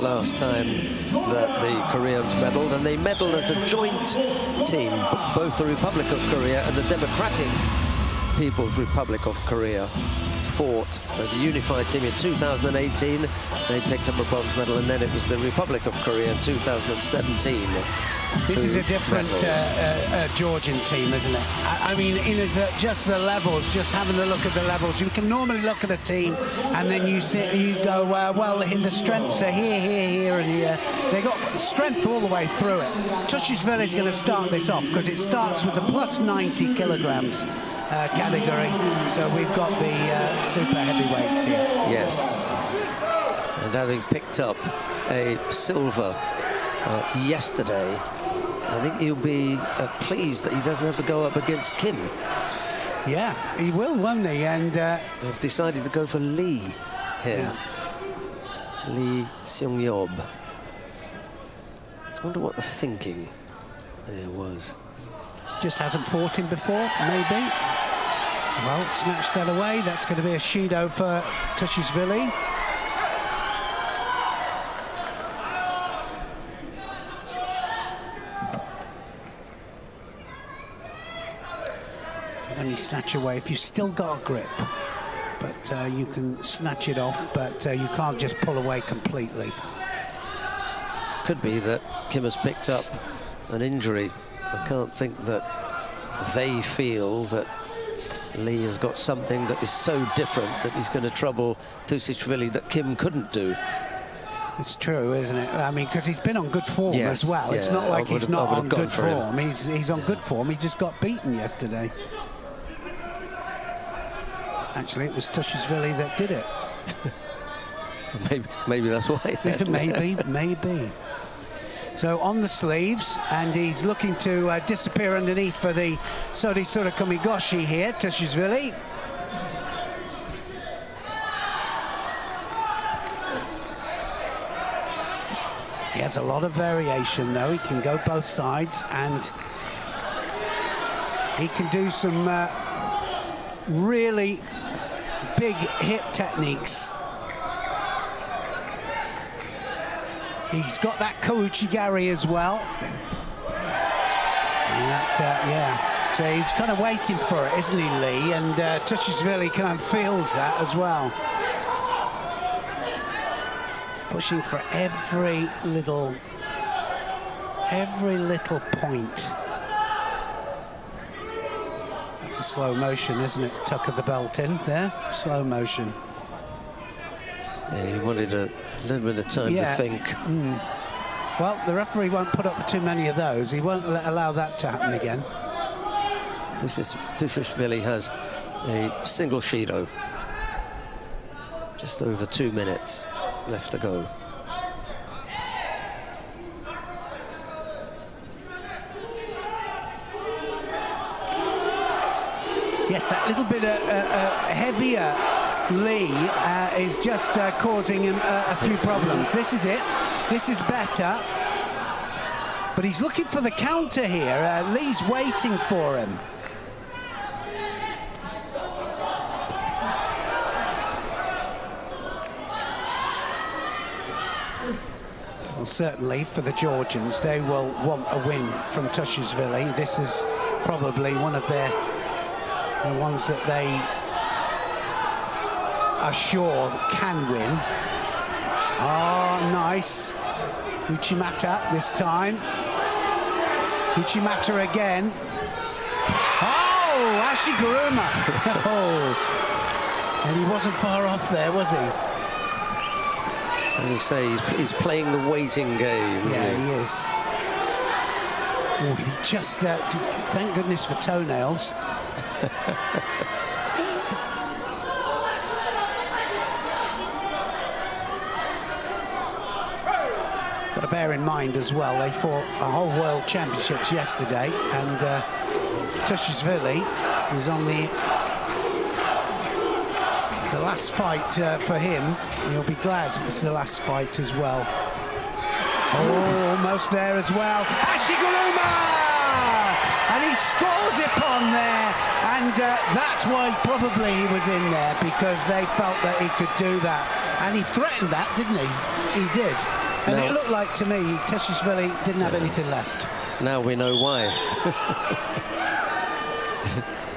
last time that the Koreans medalled, and they medalled as a joint team. Both the Republic of Korea and the Democratic People's Republic of Korea fought as a unified team in 2018. They picked up a bronze medal, and then it was the Republic of Korea in 2017. This is a different Georgian team, isn't it? I mean, just the levels, just having a look at the levels. You can normally look at a team and then you go, well, the strengths are here, and here. They got strength all the way through it. Tushishvili is going to start this off because it starts with the plus 90 kilograms category. So we've got the super heavyweights here. Yes. And having picked up a silver yesterday, I think he'll be pleased that he doesn't have to go up against Kim. Yeah, he will, won't he? And they've decided to go for Lee here. Yeah. Lee Seung-yob. I wonder what the thinking there was. Just hasn't fought him before, maybe. Well, snatched that away. That's going to be a Shido for Tushishvili. Only snatch away if you still got a grip, but you can snatch it off, but you can't just pull away completely. Could be that Kim has picked up an injury. I can't think that they feel that Lee has got something that is so different that he's going to trouble Tushishvili that Kim couldn't do. It's true, isn't it? I mean, because he's been on good form as well. Yeah, it's not like he's not on good form. He's on good form. He just got beaten yesterday. Actually, it was Tushishvili that did it. maybe that's why. maybe. So on the sleeves, and he's looking to disappear underneath for the Sori Surakumigoshi here, Tushishvili. He has a lot of variation, though. He can go both sides, and he can do some really big hip techniques. He's got that Kouchigari as well. And that, yeah. So he's kind of waiting for it, isn't he, Lee? And Tushishvili kind of feels that as well. Pushing for every little point. That's a slow motion, isn't it? Tuck of the belt in there, slow motion. Yeah, he wanted a little bit of time to think. Well, the referee won't put up with too many of those. He won't allow that to happen again. Tushishvili has a single Shido. Just over 2 minutes left to go. Yes, that little bit heavier Lee is just causing him a few problems. This is it. This is better. But he's looking for the counter here. Lee's waiting for him. Well, certainly for the Georgians, they will want a win from Tushishvili. This is probably one of the ones that they are sure can win. Oh, nice. Uchimata this time. Uchimata again. Oh, Ashiguruma. Oh. And he wasn't far off there, was he? As you say, he's playing the waiting game. Yeah, he is. Oh, he just, thank goodness for toenails. Got to bear in mind as well, they fought a whole World Championships yesterday, and Tushishvili is on the last fight for him. He'll be glad it's the last fight as well. Oh, almost there as well. Ashiguruma! And he scores it on there, and that's why probably he was in there, because they felt that he could do that. And he threatened that, didn't he? He did. And it looked like, to me, Teshishvili didn't have anything left. Now we know why.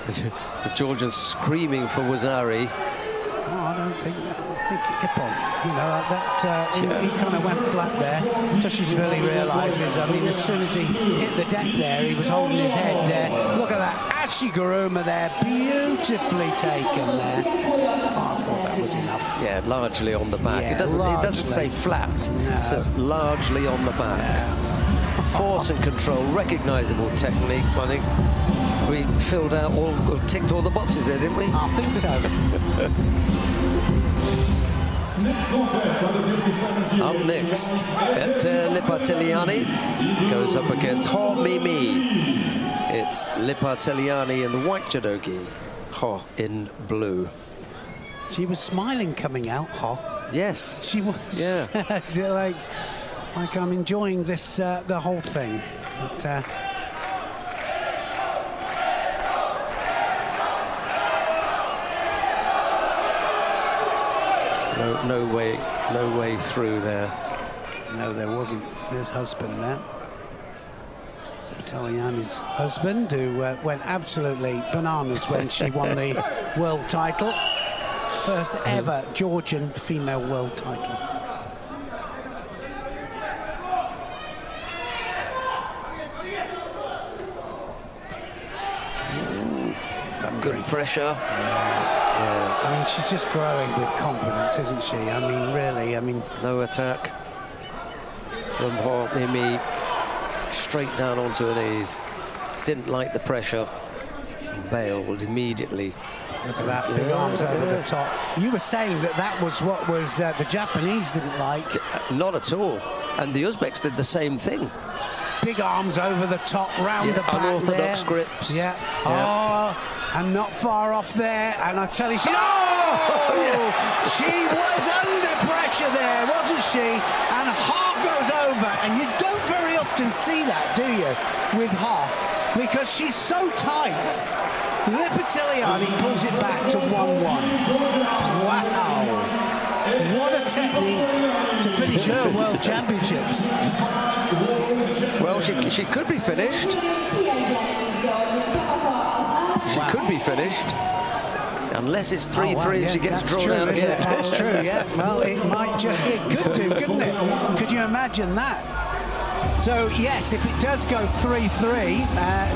The Georgians screaming for Wazari. Oh, I don't think that. I think Ippon, you know, he kind of went flat there. Teshishvili realises, I mean, as soon as he hit the deck there, he was holding his head there. Look at that, Ashiguruma there, beautifully taken there. Oh, I thought that was enough. Yeah, largely on the back. Yeah, It doesn't say flat. No. It says largely on the back. Yeah. Force and control, recognisable technique. I think we filled out ticked all the boxes there, didn't we? I think so. Up next, Lipateliani goes up against Ho Mimi. It's Lipateliani in the white judogi, Ho in blue. She was smiling coming out, Ho. Yes. She was. Yeah. like I'm enjoying this, the whole thing. But, No way through there. No, there wasn't. There's husband there. Italiani's husband, who went absolutely bananas when she won the world title. First ever Georgian female world title. Good pressure. Yeah. I mean, she's just growing with confidence, isn't she? I mean, really, I mean... No attack from Ho Mimi. Straight down onto her knees. Didn't like the pressure. Bailed immediately. Look at that, big arms over the top. You were saying that was what was the Japanese didn't like. Not at all. And the Uzbeks did the same thing. Big arms over the top, round the back unorthodox there. grips. Yeah. Oh, and not far off there. And I tell you, she was under pressure there, wasn't she? And Hart goes over, and you don't very often see that, do you, with Hart, because she's so tight. Lipateliani pulls it back to 1-1. Wow. What a technique to finish her World Championships. Well, she could be finished. She could be finished. Unless it's 3-3 and she gets drawn out again. That's true, yeah. Well, it could do, couldn't it? Could you imagine that? So, yes, if it does go 3-3,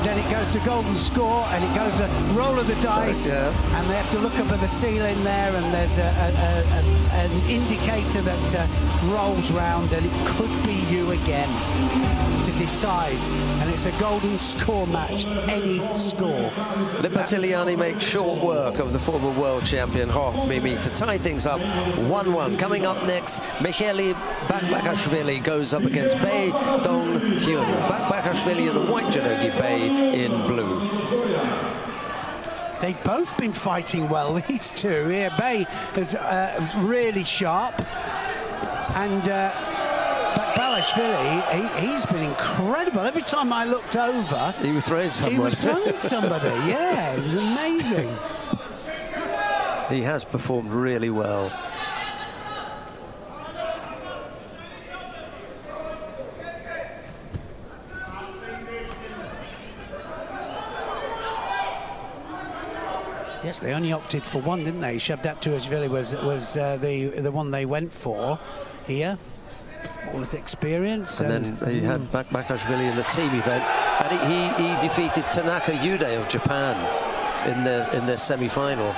then it goes to golden score, and it goes a roll of the dice, and they have to look up at the ceiling there, and there's an indicator that rolls round, and it could be you again to decide, and it's a golden score match, any score. Lipateliani makes short work of the former world champion Ho Mimi to tie things up 1-1. Coming up next, Micheli Bakbakashvili goes up against Bae Dong-hyun. Bakbakashvili in the white judogi, Bae in blue. They've both been fighting well, these two. Here, Bae is really sharp, and Bakbakashvili, he's been incredible. Every time I looked over, he was throwing someone. He was throwing somebody, yeah, it was amazing. He has performed really well. Yes, they only opted for one, didn't they? Shavdat-Tuashvili was the one they went for here. All his experience. And then he had Bakbakashvili in the team event, and he defeated Tanaka Yude of Japan in their semi-final.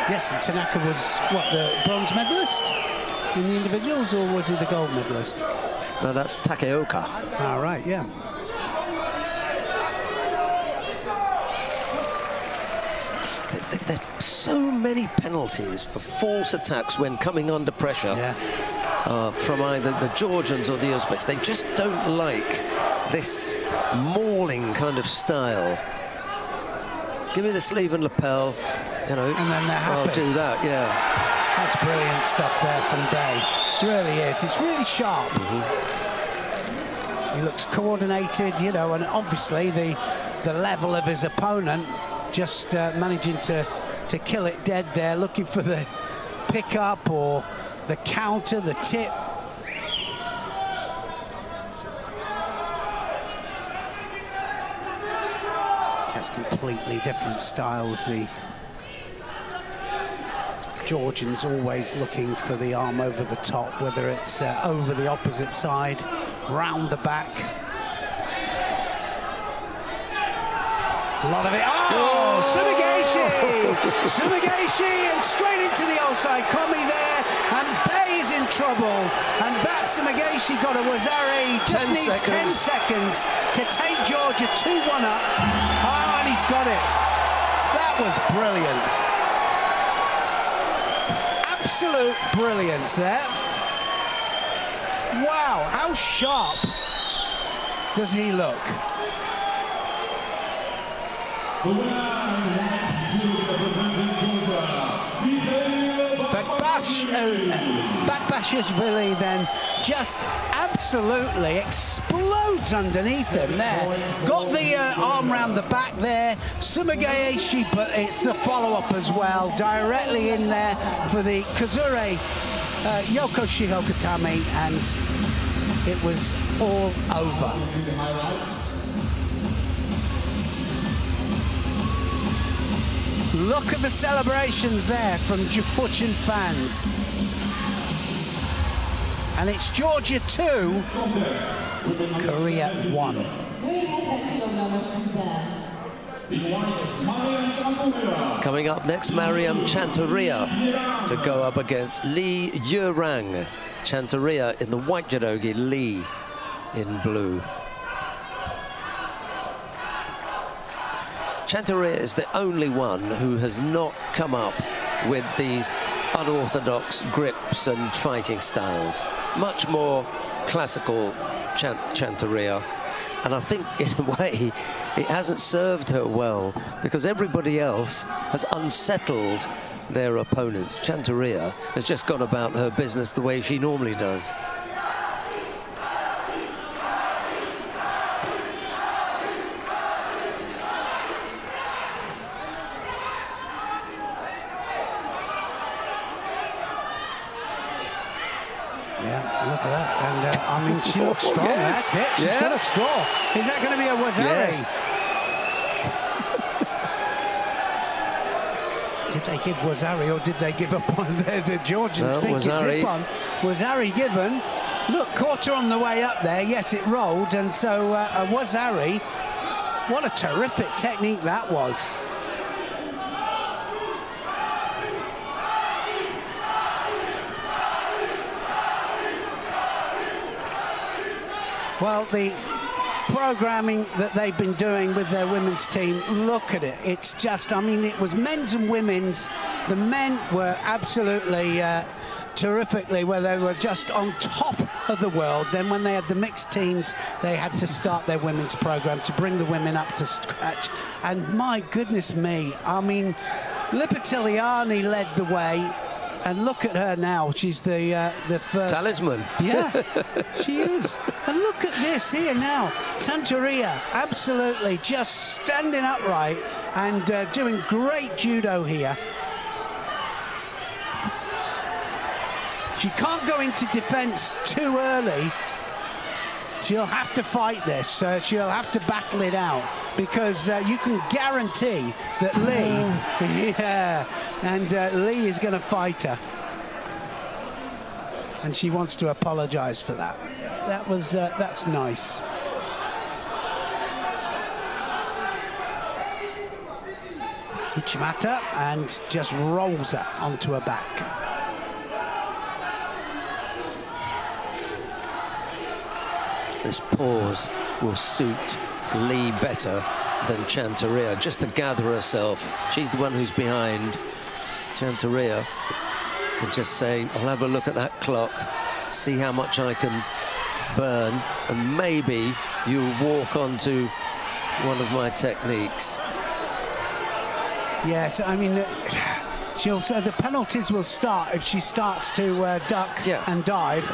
Yes, and Tanaka was what, the bronze medalist in the individuals, or was he the gold medalist? No, that's Takeoka. Ah, right, yeah. There's so many penalties for false attacks when coming under pressure from either the Georgians or the Uzbeks. They just don't like this mauling kind of style. Give me the sleeve and lapel, you know, and then they're happy. I'll do that, yeah. That's brilliant stuff there from Bae. It really is. It's really sharp. He looks coordinated, you know, and obviously the level of his opponent, just managing to kill it dead there, looking for the pick-up or the counter, the tip. That's completely different styles. The Georgians always looking for the arm over the top, whether it's over the opposite side, round the back. A lot of it. Oh, Sumigashi! Sumigashi, and straight into the outside Komi there, and Bay is in trouble. And that Sumigashi got a Wazari, just needs 10 seconds to take Georgia 2-1 up. Oh, and he's got it. That was brilliant. Absolute brilliance there. Wow, how sharp does he look? Bakbashishvili then just absolutely explodes underneath him there. Got the arm round the back there. Sumigaeshi, but it's the follow-up as well. Directly in there for the Kazure Yoko Shihokatami, and it was all over. Look at the celebrations there from Georgian fans. And it's Georgia 2, Korea 1. Coming up next, Mariam Chantaria to go up against Lee Yurang. Chantaria in the white judogi, Lee in blue. Chantaria is the only one who has not come up with these unorthodox grips and fighting styles. Much more classical Chantaria. And I think, in a way, it hasn't served her well, because everybody else has unsettled their opponents. Chantaria has just gone about her business the way she normally does. Look at that, and I mean, she looks strong. Yes. That's it, she's going to score. Is that going to be a Wazari? Yes. Did they give Wazari, or did they give up on the Georgians? No, think Wazari. It's Ippon. Wazari given. Look, caught her on the way up there. Yes, it rolled, and so a Wazari. What a terrific technique that was. Well, the programming that they've been doing with their women's team, look at it. It's just, I mean, it was men's and women's. The men were absolutely terrifically, where they were just on top of the world. Then when they had the mixed teams, they had to start their women's program to bring the women up to scratch. And my goodness me, I mean, Lipitiliani led the way. And look at her now. She's the first talisman. Yeah, she is. And look at this here now. Chantaria, absolutely just standing upright and doing great judo here. She can't go into defense too early. She'll have to fight this. She'll have to battle it out, because you can guarantee that Lee, Lee is going to fight her, and she wants to apologise for that. That was that's nice. Uchimata, and just rolls her onto her back. This pause will suit Lee better than Chantaria, just to gather herself. She's the one who's behind. Chantaria can just say, I'll have a look at that clock, see how much I can burn, and maybe you'll walk onto one of my techniques. Yes, I mean, the penalties will start if she starts to duck and dive.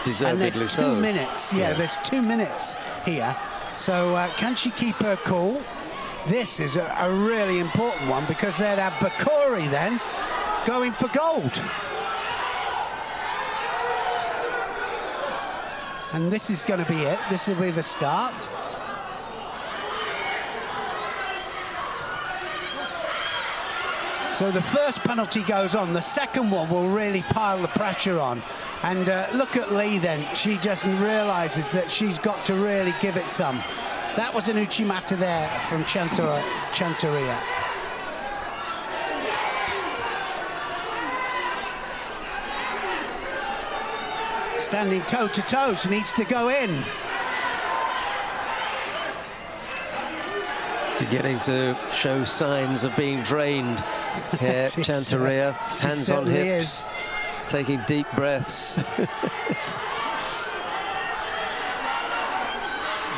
Deservedly and there's so. 2 minutes. Yeah, there's 2 minutes here. So can she keep her cool? This is a really important one, because they'd have Bakori then going for gold. And this is going to be it. This will be the start. So the first penalty goes on. The second one will really pile the pressure on. And look at Lee then. She just realizes that she's got to really give it some. That was an uchimata there from Chanteria. Standing toe-to-toe, she needs to go in. Beginning to show signs of being drained here. Chanteria, hands on hips, taking deep breaths.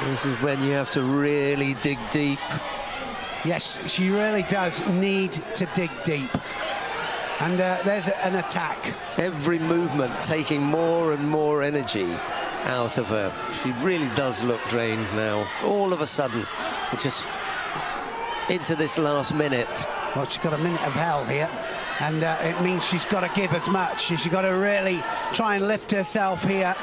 This is when you have to really dig deep. Yes, she really does need to dig deep. And there's an attack. Every movement taking more and more energy out of her. She really does look drained now. All of a sudden, it just into this last minute. Well, she's got a minute of hell here, and it means she's got to give as much. She's got to really try and lift herself here.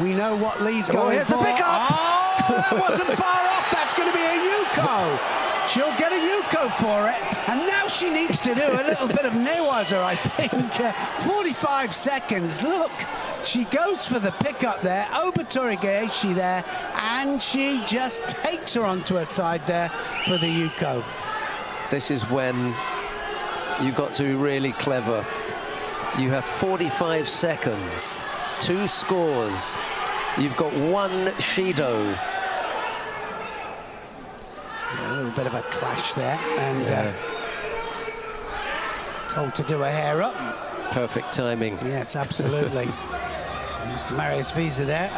We know what Lee's going here's for. The pickup. Oh, that wasn't far off. That's going to be a Yuko. She'll get a Yuko for it, and now she needs to do a little bit of newaza, I think. 45 seconds. Look, she goes for the pickup there. Obatori Gaeshi there, and she just takes her onto her side there for the Yuko. This is when you've got to be really clever. You have 45 seconds, 2 scores. You've got 1 Shido. Yeah, a little bit of a clash there, and told to do a hair up. Perfect timing. Yes, absolutely. Mr. Marius Visa there.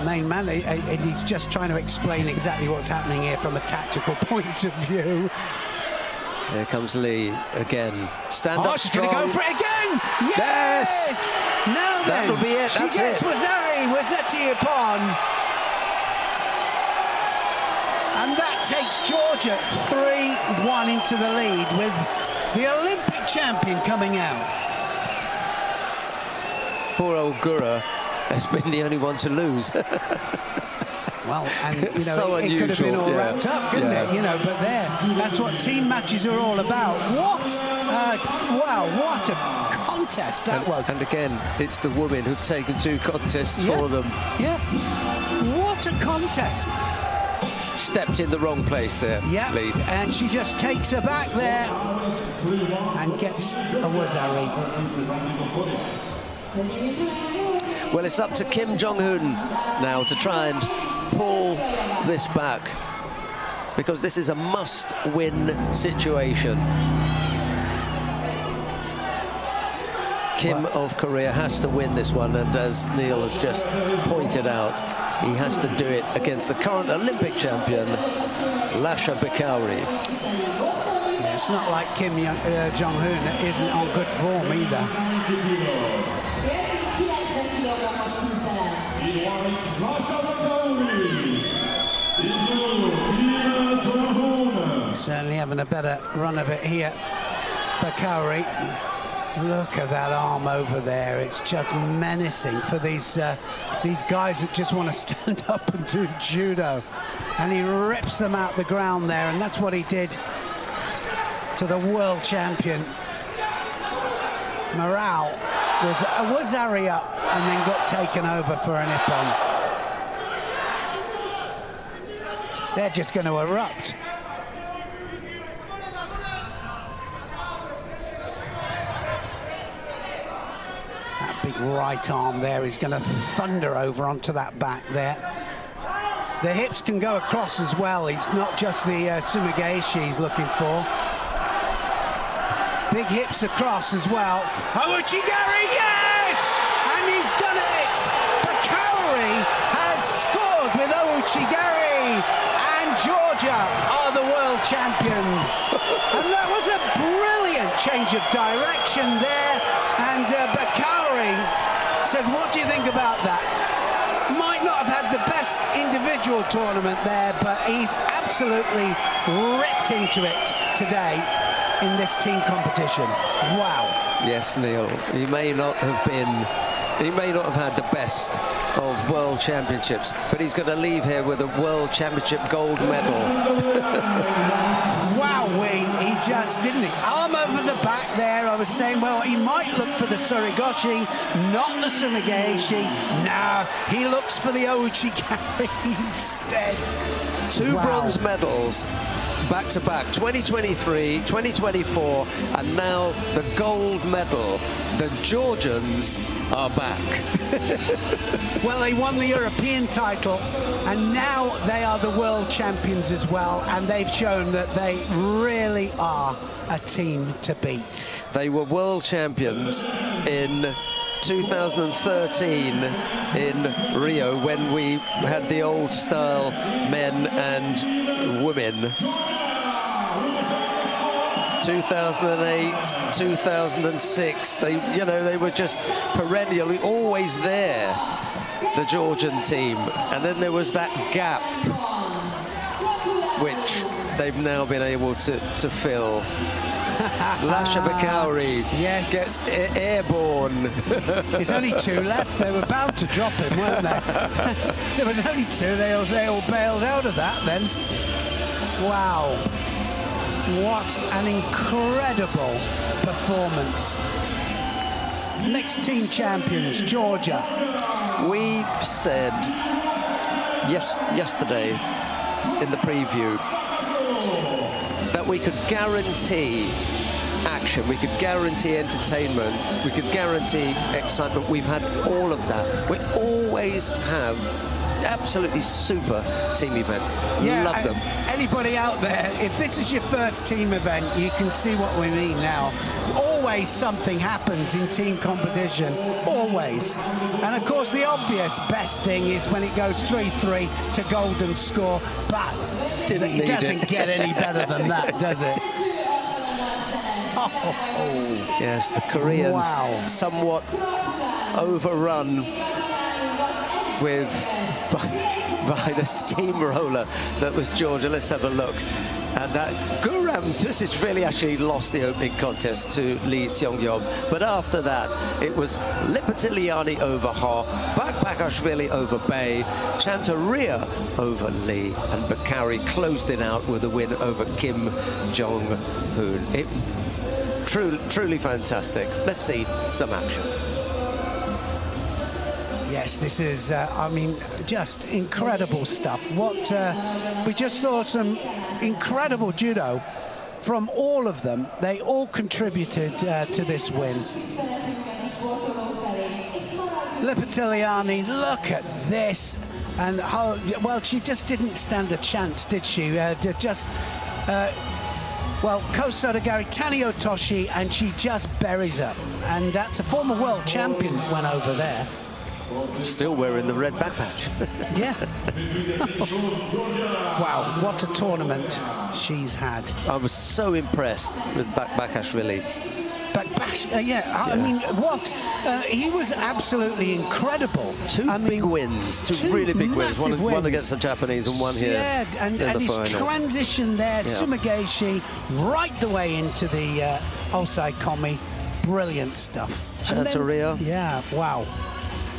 Main man, he's just trying to explain exactly what's happening here from a tactical point of view. Here comes Lee again. Stand up she's strong. Going to go for it again! Yes! Now then, that'll be it. She gets Wazzetti upon. And that takes Georgia 3-1 into the lead, with the Olympic champion coming out. Poor old Gura has been the only one to lose. Well, and you know, so it could have been all wrapped up, couldn't it? You know, but that's what team matches are all about. Wow, what a contest that was. And again, it's the women who've taken 2 contests for them. Yeah, what a contest. Stepped in the wrong place there, Lee. And she just takes her back there and gets a Wazari. Well, it's up to Kim Jong-hoon now to try and pull this back, because this is a must-win situation. Kim of Korea has to win this one, and as Neil has just pointed out, he has to do it against the current Olympic champion, Lasha Bikauri. Yeah, it's not like Kim Jong-hoon isn't on good form either. Certainly having a better run of it here, Bakauri. Look at that arm over there. It's just menacing for these guys that just want to stand up and do judo. And he rips them out the ground there, and that's what he did to the world champion. Morale was Ari up and then got taken over for an Ippon. They're just going to erupt. Big right arm there. He's going to thunder over onto that back there. The hips can go across as well. It's not just the Sumigaeshi he's looking for. Big hips across as well. Ouchigari, yes! And he's done it! Bakauri has scored with Ouchigari, and Georgia are the world champions. And that was a brilliant change of direction there. And Bakauri said, what do you think about that? Might not have had the best individual tournament there, but he's absolutely ripped into it today in this team competition. Wow. Yes, Neil, he may not have had the best of World Championships, but he's going to leave here with a World Championship gold medal. Wowee, he just, didn't he? Arm over the back there. I was saying, well, he might look for the Surigoshi, not the Sumigaeshi. No, he looks for the Ochigari instead. Two bronze medals back-to-back, 2023, 2024, and now the gold medal. The Georgians are back. Well, they won the European title, and now they are the world champions as well, and they've shown that they really are a team to beat. They were world champions in 2013 in Rio, when we had the old style men and women. 2008, 2006, they were just perennially always there, the Georgian team. And then there was that gap, which they've now been able to fill. Lasha Bakauri gets airborne. There's only two left. They were bound to drop him, weren't they? There was only two. They all bailed out of that then. Wow. What an incredible performance. Mixed team champions, Georgia. We said yesterday in the preview that we could guarantee action, we could guarantee entertainment, we could guarantee excitement. We've had all of that. We always have absolutely super team events. Love them. Anybody out there, if this is your first team event, you can see what we mean now. Always something happens in team competition, always. And of course the obvious best thing is when it goes 3-3 to golden score, but it doesn't get any better than that, does it? Oh. Yes, the Koreans somewhat overrun by the steamroller that was Georgia. Let's have a look. And that Guram Tusic really actually lost the opening contest to Lee Seong-yeom. But after that, it was Lipatiliani over Ha, Bakashvili over Bay, Chantaria over Lee, and Bakari closed it out with a win over Kim Jong-hoon. It truly fantastic. Let's see some action. Yes, this is, I mean, just incredible stuff. We just saw some incredible judo from all of them. They all contributed to this win. Lipatiliani, look at this. And, well, she just didn't stand a chance, did she? Well, Kosodagari, Tani Otoshi, and she just buries her. And that's a former world champion that went over there. Still wearing the red back patch. Yeah. Wow, what a tournament she's had. I was so impressed with Bakashvili. I mean, what? He was absolutely incredible. Two big wins, two really big wins. One against the Japanese and one here. Yeah, and his transition there, Sumigaeshi, right the way into the Osai Komi. Brilliant stuff. Chantaria. Yeah, wow.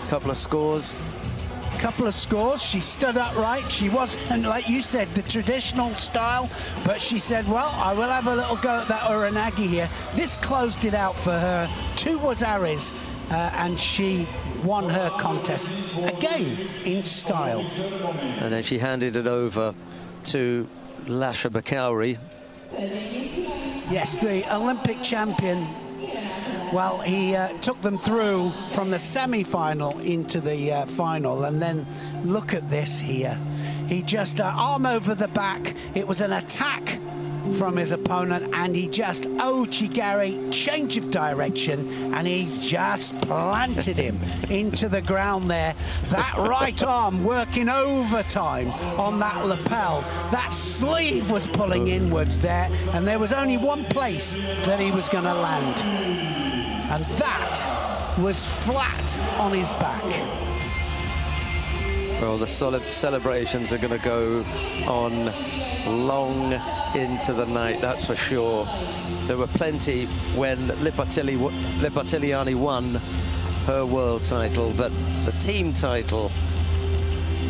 Couple of scores. She stood upright. She wasn't, like you said, the traditional style, but she said, well, I will have a little go at that Uranagi here. This closed it out for her. 2 wazaris, and she won her contest again in style. And then she handed it over to Lasha Bakauri. Yes, the Olympic champion. Well, he took them through from the semi-final into the final, and then look at this here. He just arm over the back. It was an attack from his opponent, and he just Ochigari, change of direction, and he just planted him into the ground there. That right arm working overtime on that lapel. That sleeve was pulling inwards there, and there was only one place that he was going to land. And that was flat on his back. Well, the celebrations are going to go on long into the night, that's for sure. There were plenty when Lipatiliani won her world title, but the team title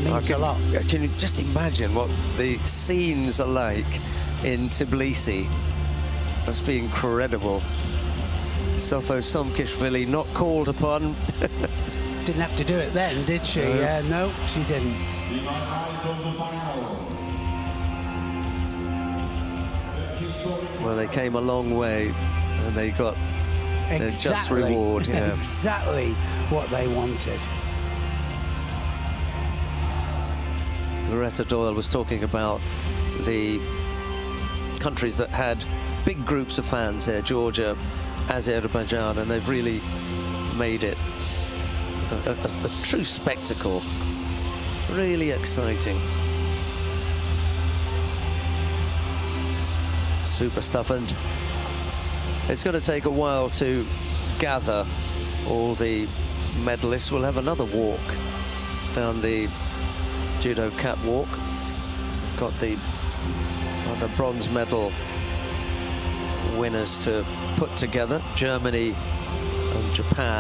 means a lot. Can you just imagine what the scenes are like in Tbilisi? Must be incredible. Sofo Somkishvili not called upon. Didn't have to do it then, did she? No, she didn't. Well, they came a long way, and they got their just reward. Yeah. Exactly what they wanted. Loretta Doyle was talking about the countries that had big groups of fans here, Georgia, Azerbaijan, and they've really made it a true spectacle. Really exciting. Super stuff, and it's going to take a while to gather all the medalists. We'll have another walk down the judo catwalk. Got the bronze medal winners to put together, Germany and Japan.